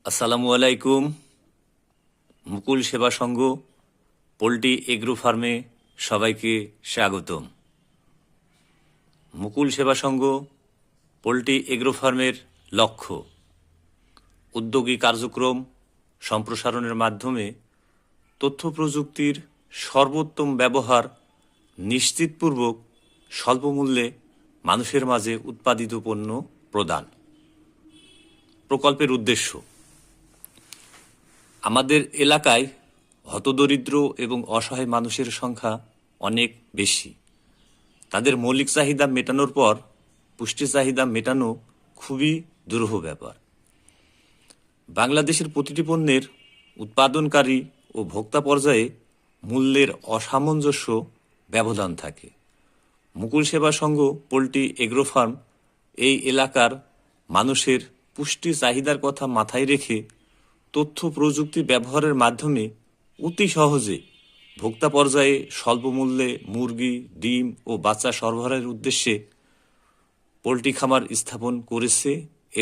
আসসালামু আলাইকুম। মুকুল সেবা সংঘ পোল্ট্রি এগ্রো ফার্মে সবাইকে স্বাগতম। মুকুল সেবা সংঘ পোল্ট্রি এগ্রো ফার্মের লক্ষ্য উদ্যোগী কার্যক্রম সম্প্রসারণের মাধ্যমে তথ্য প্রযুক্তির সর্বোত্তম ব্যবহার নিশ্চিতপূর্বক স্বল্পমূল্যে মানুষের মাঝে উৎপাদিত পণ্য প্রদান। প্রকল্পের উদ্দেশ্য: আমাদের এলাকায় হতদরিদ্র এবং অসহায় মানুষের সংখ্যা অনেক বেশি। তাদের মৌলিক চাহিদা মেটানোর পর পুষ্টি চাহিদা মেটানো খুবই দুরূহ ব্যাপার। বাংলাদেশের প্রতিটি পণ্যের উৎপাদনকারী ও ভোক্তা পর্যায়ে মূল্যের অসামঞ্জস্য ব্যবধান থাকে। মুকুল সেবা সংঘ পোল্ট্রি এগ্রো ফার্ম এই এলাকার মানুষের পুষ্টি চাহিদার কথা মাথায় রেখে তথ্য প্রযুক্তি ব্যবহারের মাধ্যমে অতি সহজে ভোক্তা পর্যায়ে স্বল্প মূল্যে মুরগি, ডিম ও বাচ্চা সরবরাহের উদ্দেশ্যে পোল্ট্রি খামার স্থাপন করেছে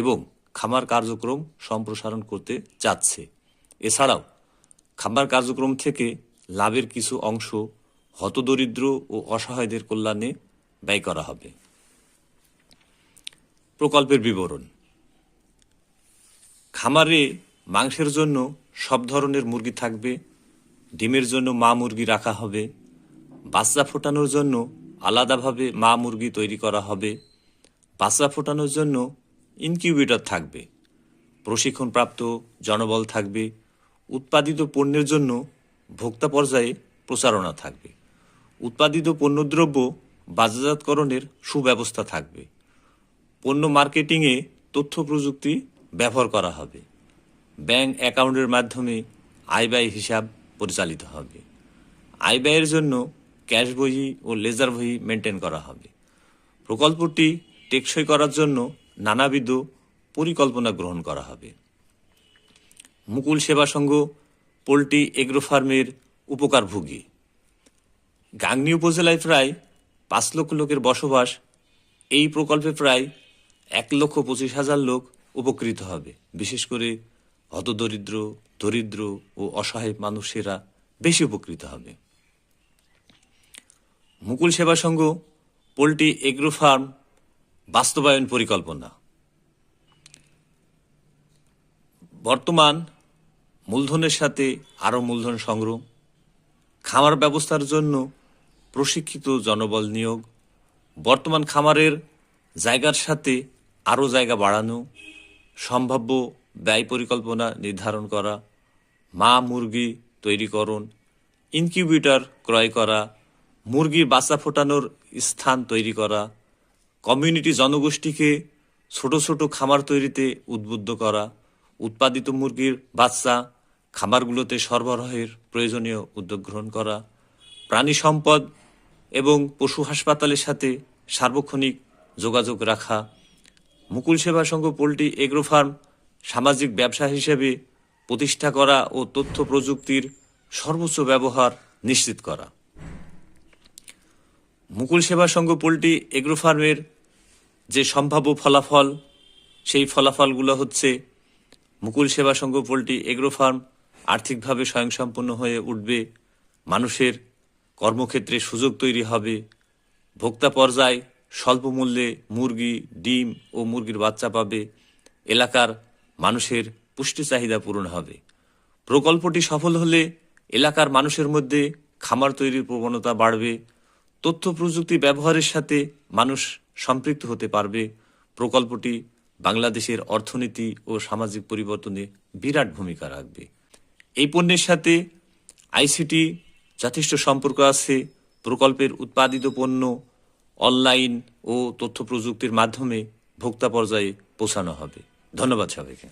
এবং খামার কার্যক্রম সম্প্রসারণ করতে চাচ্ছে। এছাড়াও খামার কার্যক্রম থেকে লাভের কিছু অংশ হতদরিদ্র ও অসহায়দের কল্যাণে ব্যয় করা হবে। প্রকল্পের বিবরণ: খামারে মাংসের জন্য সব ধরনের মুরগি থাকবে। ডিমের জন্য মা মুরগি রাখা হবে। বাচ্চা ফোটানোর জন্য আলাদাভাবে মা মুরগি তৈরি করা হবে। বাচ্চা ফোটানোর জন্য ইনকিউবেটর থাকবে। প্রশিক্ষণপ্রাপ্ত জনবল থাকবে। উৎপাদিত পণ্যের জন্য ভোক্তা পর্যায়ে প্রচারণা থাকবে। উৎপাদিত পণ্যদ্রব্য বাজারজাতকরণের সুব্যবস্থা থাকবে। পণ্য মার্কেটিংয়ে তথ্য প্রযুক্তি ব্যবহার করা হবে। ব্যাংক অ্যাকাউন্টের মাধ্যমে আয় ব্যয় হিসাব পরিচালিত হবে। আয় ব্যয়ের জন্য ক্যাশ বহি ও লেজার বহি মেনটেন করা হবে। প্রকল্পটি টেকসই করার জন্য নানাবিধ পরিকল্পনা গ্রহণ করা হবে। মুকুল সেবা সংঘ পোল্ট্রি এগ্রো ফার্মের উপকারভোগী: গাংনী উপজেলায় প্রায় 5 লক্ষ লোকের বসবাস। এই প্রকল্পে প্রায় 1,25,000 লোক উপকৃত হবে। বিশেষ করে হতদরিদ্র, দরিদ্র ও অসহায় মানুষেরা বেশি উপকৃত হবে। মুকুল সেবা সংঘ পোল্ট্রি এগ্রো ফার্ম বাস্তবায়ন পরিকল্পনা: বর্তমান মূলধনের সাথে আরও মূলধন সংগ্রহ, খামার ব্যবস্থার জন্য প্রশিক্ষিত জনবল নিয়োগ, বর্তমান খামারের জায়গার সাথে আরও জায়গা বাড়ানো, সম্ভাব্য ব্যয় পরিকল্পনা নির্ধারণ করা, মা মুরগি তৈরিকরণ, ইনকিউবেটর ক্রয় করা, মুরগির বাচ্চা ফোটানোর স্থান তৈরি করা, কমিউনিটি জনগোষ্ঠীকে ছোট ছোট খামার তৈরিতে উদ্বুদ্ধ করা, উৎপাদিত মুরগির বাচ্চা খামারগুলোতে সরবরাহের প্রয়োজনীয় উদ্যোগ গ্রহণ করা, প্রাণী সম্পদ এবং পশু হাসপাতালের সাথে সার্বক্ষণিক যোগাযোগ রাখা। মুকুল সেবা সংঘ পোল্ট্রি এগ্রো ফার্ম সামাজিক ব্যবসা হিসেবে প্রতিষ্ঠা করা ও তথ্য প্রযুক্তির সর্বোচ্চ ব্যবহার নিশ্চিত করা। মুকুল সেবা সংঘ পোল্ট্রি এগ্রো ফার্মের যে সম্ভাব্য ফলাফল, সেই ফলাফলগুলো হচ্ছে: মুকুল সেবা সংঘ পোল্ট্রি এগ্রো ফার্ম আর্থিকভাবে স্বয়ংসম্পূর্ণ হয়ে উঠবে। মানুষের কর্মক্ষেত্রে সুযোগ তৈরি হবে। ভোক্তা পর্যায়ে স্বল্প মূল্যে মুরগি, ডিম ও মুরগির বাচ্চা পাবে। এলাকার মানুষের পুষ্টি চাহিদা পূরণ হবে। প্রকল্পটি সফল হলে এলাকার মানুষের মধ্যে খামার তৈরির প্রবণতা বাড়বে। তথ্য প্রযুক্তি ব্যবহারের সাথে মানুষ সম্পৃক্ত হতে পারবে। প্রকল্পটি বাংলাদেশের অর্থনীতি ও সামাজিক পরিবর্তনে বিরাট ভূমিকা রাখবে। এই পণ্যের সাথে আইসিটি যথেষ্ট সম্পর্ক আছে। প্রকল্পের উৎপাদিত পণ্য অনলাইন ও তথ্য প্রযুক্তির মাধ্যমে ভোক্তা পর্যায়ে পৌঁছানো হবে। ধন্যবাদ সবাইকে।